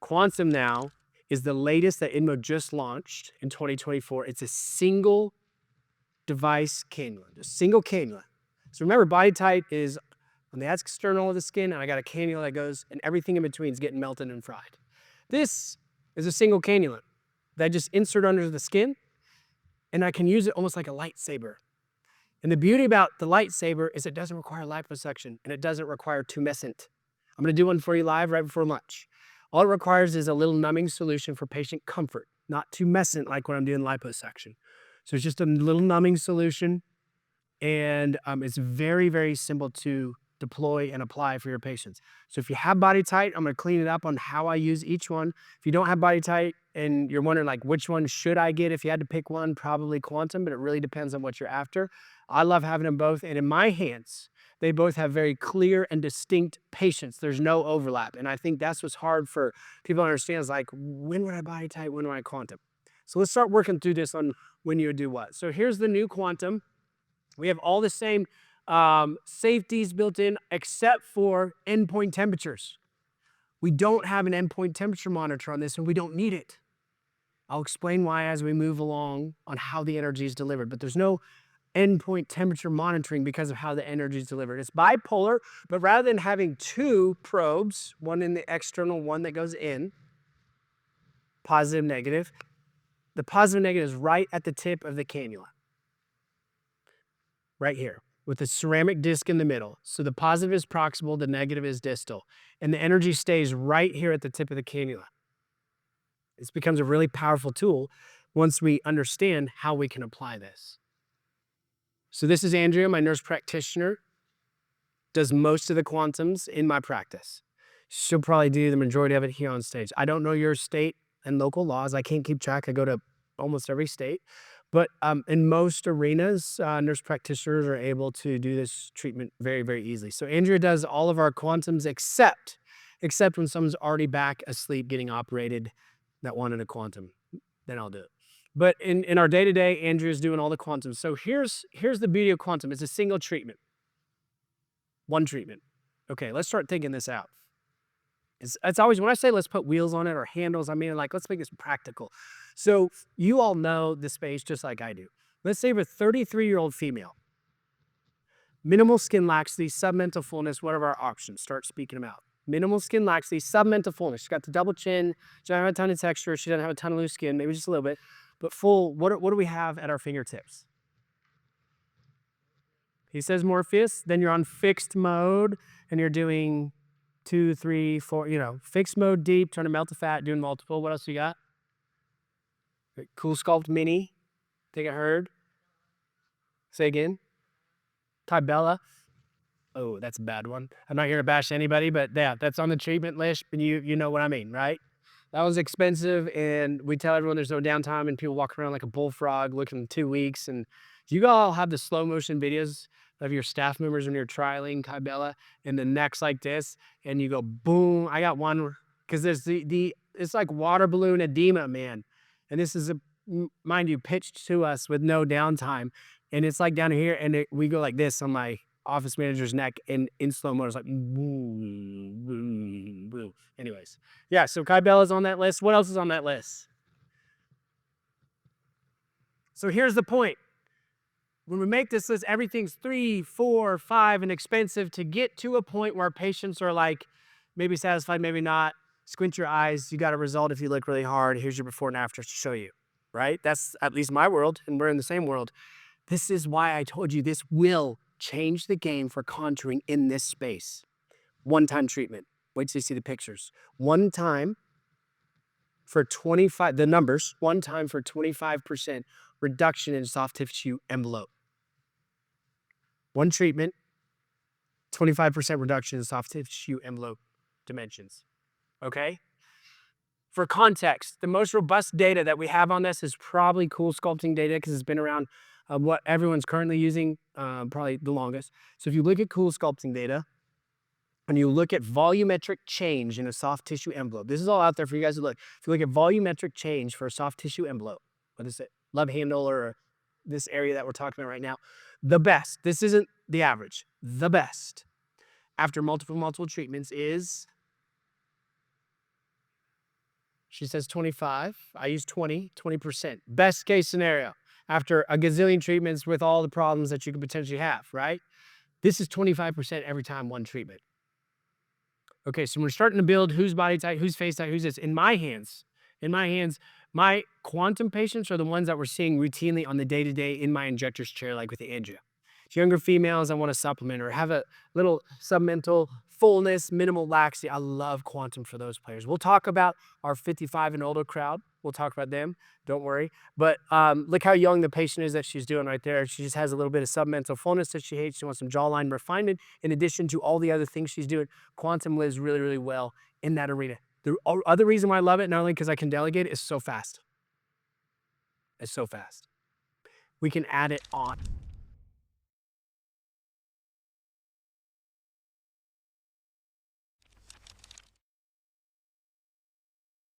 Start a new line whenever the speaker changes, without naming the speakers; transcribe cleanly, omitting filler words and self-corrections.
Quantum now is the latest that InMode just launched in 2024. It's a single device cannula, a single cannula. So remember, body tight is on the external of the skin, and I got a cannula that goes, and everything in between is getting melted and fried. This is a single cannula that I just insert under the skin, and I can use it almost like a lightsaber. And the beauty about the lightsaber is it doesn't require liposuction, and it doesn't require tumescent. I'm gonna do one for you live right before lunch. All it requires is a little numbing solution for patient comfort, not tumescent like when I'm doing liposuction. So it's just a little numbing solution, and it's very, very simple to deploy and apply for your patients. So if you have body tight, I'm gonna clean it up on how I use each one. If you don't have body tight and you're wondering like which one should I get, if you had to pick one, probably Quantum, but it really depends on what you're after. I love having them both, and in my hands, they both have very clear and distinct patients. There's no overlap, and I think that's what's hard for people to understand is like, when would I body tight, when would I Quantum? So let's start working through this on when you would do what. So here's the new Quantum. We have all the same safeties built in except for endpoint temperatures. We don't have an endpoint temperature monitor on this, and we don't need it. I'll explain why as we move along on how the energy is delivered, but there's no endpoint temperature monitoring because of how the energy is delivered. It's bipolar, but rather than having two probes, one in the external, one that goes in, positive, negative, the positive negative is right at the tip of the cannula, right here, with a ceramic disc in the middle. So the positive is proximal, the negative is distal, and the energy stays right here at the tip of the cannula. This becomes a really powerful tool once we understand how we can apply this. So this is Andrea, my nurse practitioner, does most of the Quantums in my practice. She'll probably do the majority of it here on stage. I don't know your state and local laws. I can't keep track. I go to almost every state. But in most arenas, nurse practitioners are able to do this treatment very, very easily. So Andrea does all of our Quantums except when someone's already back asleep getting operated that wanted a Quantum. Then I'll do it. But in our day-to-day, Andrea's doing all the Quantums. So here's the beauty of Quantum. It's a single treatment. One treatment. Okay, let's start thinking this out. It's always, when I say let's put wheels on it or handles, I mean like let's make this practical. So you all know the space just like I do. Let's say we're a 33-year-old female. Minimal skin laxity, submental fullness, what are our options? Start speaking them out. Minimal skin laxity, submental fullness. She's got the double chin, she doesn't have a ton of texture, she doesn't have a ton of loose skin, maybe just a little bit. But full, what do we have at our fingertips? He says Morpheus, then you're on fixed mode and you're doing 2, 3, 4, fixed mode deep, trying to melt the fat, doing multiple. What else you got? Cool Sculpt Mini, think I heard. Say again. Tibella. Oh, that's a bad one. I'm not here to bash anybody, but yeah, that's on the treatment list, and you know what I mean, right? That was expensive, and we tell everyone there's no downtime, and people walk around like a bullfrog looking 2 weeks. And you all have the slow motion videos of your staff members when you're trialing Kybella, and the neck's like this, and you go boom. I got one because there's it's like water balloon edema, man. And this is mind you, pitched to us with no downtime, and it's like down here, and we go like this on my office manager's neck, and in slow mo, it's like boom, boom, boom. Anyways, yeah, so Kybella's on that list. What else is on that list? So here's the point. When we make this list, everything's 3, 4, 5 and expensive to get to a point where patients are like maybe satisfied, maybe not. Squint your eyes, you got a result if you look really hard. Here's your before and after to show you, right? That's at least my world, and we're in the same world. This is why I told you this will change the game for contouring in this space. One-time treatment. Wait till you see the pictures. One time for 25, the numbers, one time for 25% reduction in soft tissue envelope. One treatment, 25% reduction in soft tissue envelope dimensions. Okay? For context, the most robust data that we have on this is probably Cool Sculpting data because it's been around what everyone's currently using probably the longest. So if you look at Cool Sculpting data and you look at volumetric change in a soft tissue envelope, this is all out there for you guys to look. If you look at volumetric change for a soft tissue envelope, what is it? Love handle or this area that we're talking about right now, the best, this isn't the average, the best after multiple treatments is She says 25. I use 20%. Best case scenario after a gazillion treatments with all the problems that you could potentially have, right? This is 25% every time one treatment. Okay, so we're starting to build who's body type, who's face type, who's this. In my hands, my quantum patients are the ones that we're seeing routinely on the day-to-day in my injector's chair, like with the angio. Younger females, I want to supplement or have a little submental fullness, minimal laxity. I love quantum for those players. We'll talk about our 55 and older crowd. We'll talk about them. Don't worry. But look how young the patient is that she's doing right there. She just has a little bit of submental fullness that she hates. She wants some jawline refinement in addition to all the other things she's doing. Quantum lives really, really well in that arena. The other reason why I love it, not only because I can delegate it, is so fast. It's so fast. We can add it on.